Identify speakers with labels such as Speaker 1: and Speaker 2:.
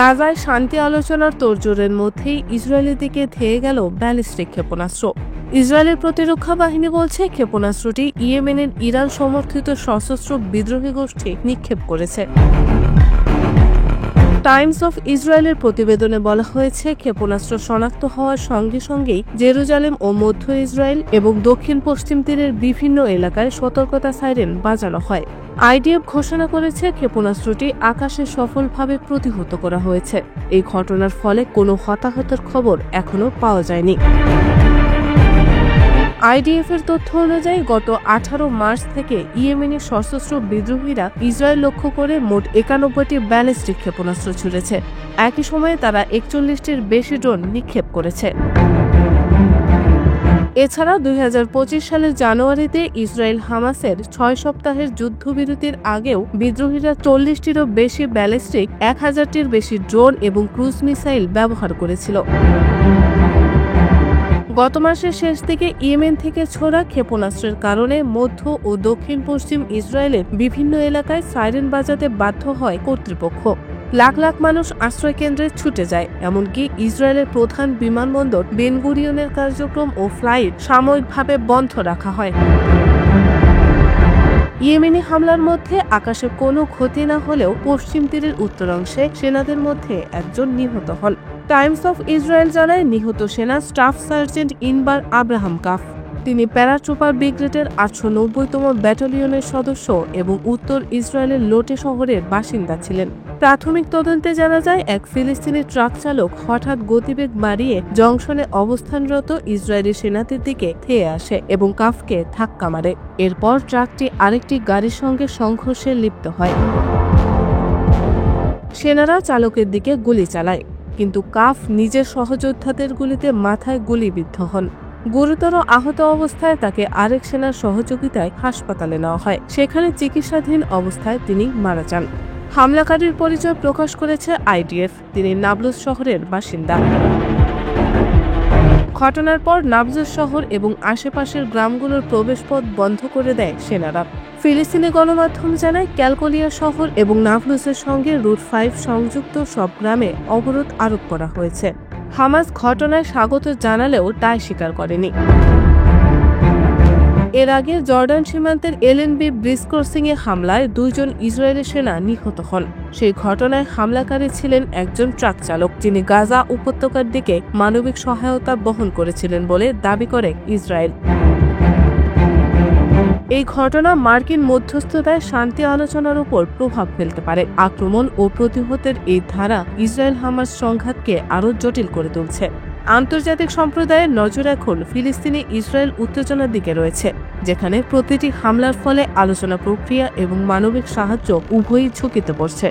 Speaker 1: গাজায় শান্তি আলোচনার তোড়জোড়ের মধ্যেই ইসরায়েলের দিকে ধেয়ে গেল ব্যালিস্টিক ক্ষেপণাস্ত্র। ইসরায়েলের প্রতিরক্ষা বাহিনী বলছে ক্ষেপণাস্ত্রটি ইয়েমেনের ইরান সমর্থিত সশস্ত্র বিদ্রোহী গোষ্ঠী নিক্ষেপ করেছে। টাইমস অফ ইসরায়েলের প্রতিবেদনে বলা হয়েছে, ক্ষেপণাস্ত্র শনাক্ত হওয়ার সঙ্গে সঙ্গেই জেরুজালেম ও মধ্য ইসরায়েল এবং দক্ষিণ পশ্চিম তীরের বিভিন্ন এলাকায় সতর্কতা সাইরেন বাজানো হয়। আইডিএফ ঘোষণা করেছে ক্ষেপণাস্ত্রটি আকাশে সফলভাবে প্রতিহত করা হয়েছে। এই ঘটনার ফলে কোনো হতাহতের খবর এখনো পাওয়া যায়নি। আইডিএফের তথ্য অনুযায়ী গত 18 মার্চ থেকে ইয়েমেনের সশস্ত্র বিদ্রোহীরা ইসরায়েল লক্ষ্য করে মোট 91টি ব্যালিস্টিক ক্ষেপণাস্ত্র ছুড়েছে। একই সময়ে তারা 41টির বেশি ড্রোন নিক্ষেপ করেছে। এছাড়া 2025 সালের জানুয়ারিতে ইসরায়েল হামাসের 6 সপ্তাহের যুদ্ধবিরতির আগেও বিদ্রোহীরা 40টিরও বেশি ব্যালিস্টিক, 1000টির বেশি ড্রোন এবং ক্রুজ মিসাইল ব্যবহার করেছিল। গত মাসের শেষ দিকে ইয়েমেন থেকে ছোড়া ক্ষেপণাস্ত্রের কারণে মধ্য ও দক্ষিণ পশ্চিম ইসরায়েলের বিভিন্ন এলাকায় সাইরেন বাজাতে বাধ্য হয় কর্তৃপক্ষ। লাখ লাখ মানুষ আশ্রয়কেন্দ্রে ছুটে যায়, এমনকি ইসরায়েলের প্রধান বিমানবন্দর বেন গুরিয়নের কার্যক্রম ও ফ্লাইট সাময়িকভাবে বন্ধ রাখা হয়। ইয়েমেনি হামলার মধ্যে আকাশে কোনো ক্ষতি না হলেও পশ্চিম তীরের উত্তরাংশে সেনাদের মধ্যে একজন নিহত হন। টাইমস অফ ইসরায়েল জানায়, নিহত সেনা স্টাফ সার্জেন্ট ইনবার আব্রাহাম কাফ। তিনি প্যারাট্রুপার ব্রিগেডের 890তম ব্যাটালিয়নের সদস্য এবং উত্তর ইসরায়েলের লোটে শহরের বাসিন্দা ছিলেন। প্রাথমিক তদন্তে জানা যায়, এক ফিলিস্তিনি ট্রাক চালক হঠাৎ গতিবেগ বাড়িয়ে জংশনে অবস্থানরত ইসরায়েলি সেনাদের দিকে ধেয়ে আসে এবং কাফকে ধাক্কা মারে। এরপর ট্রাকটি আরেকটি গাড়ির সঙ্গে সংঘর্ষে লিপ্ত হয়। সেনারা চালকের দিকে গুলি চালায়, কিন্তু কাফ নিজের সহযোদ্ধাদের গুলিতে মাথায় গুলিবিদ্ধ হন। গুরুতর আহত অবস্থায় তাকে আরেক সেনার সহযোগিতায় হাসপাতালে নেওয়া হয়। সেখানে চিকিৎসাধীন অবস্থায় তিনি মারা যান। হামলাকারীর পরিচয় প্রকাশ করেছে আইডিএফ। তিনি নাবলুস শহরের বাসিন্দা। ঘটনার পর নাবলুস শহর এবং আশেপাশের গ্রামগুলোর প্রবেশপথ বন্ধ করে দেয় সেনারা। ফিলিস্তিনি গণমাধ্যম জানায়, ক্যালকোলিয়া শহর এবং নাবলুসের সঙ্গে রুট 5 সংযুক্ত সব গ্রামে অবরোধ আরোপ করা হয়েছে। হামাস ঘটনায় স্বাগত জানালেও দায় স্বীকার করেনি। এর আগে জর্ডান সীমান্তের এলএনবি ব্রিজ ক্রসিংয়ে হামলায় 2 জন ইসরায়েলি সেনা নিহত হন। সেই ঘটনায় হামলাকারী ছিলেন একজন ট্রাক চালক, যিনি গাজা উপত্যকার দিকে মানবিক সহায়তা বহন করেছিলেন বলে দাবি করে ইসরায়েল। এই ঘটনা মার্কিন মধ্যস্থতায় শান্তি আলোচনার উপর প্রভাব ফেলতে পারে। আক্রমণ ও প্রতিহতের এই ধারা ইসরায়েল হামাস সংঘাতকে আরও জটিল করে তুলছে। আন্তর্জাতিক সম্প্রদায়ের নজর এখন ফিলিস্তিনি ইসরায়েল উত্তেজনার দিকে রয়েছে, যেখানে প্রতিটি হামলার ফলে আলোচনা প্রক্রিয়া এবং মানবিক সাহায্য উভয়ই ঝুঁকিতে পড়ছে।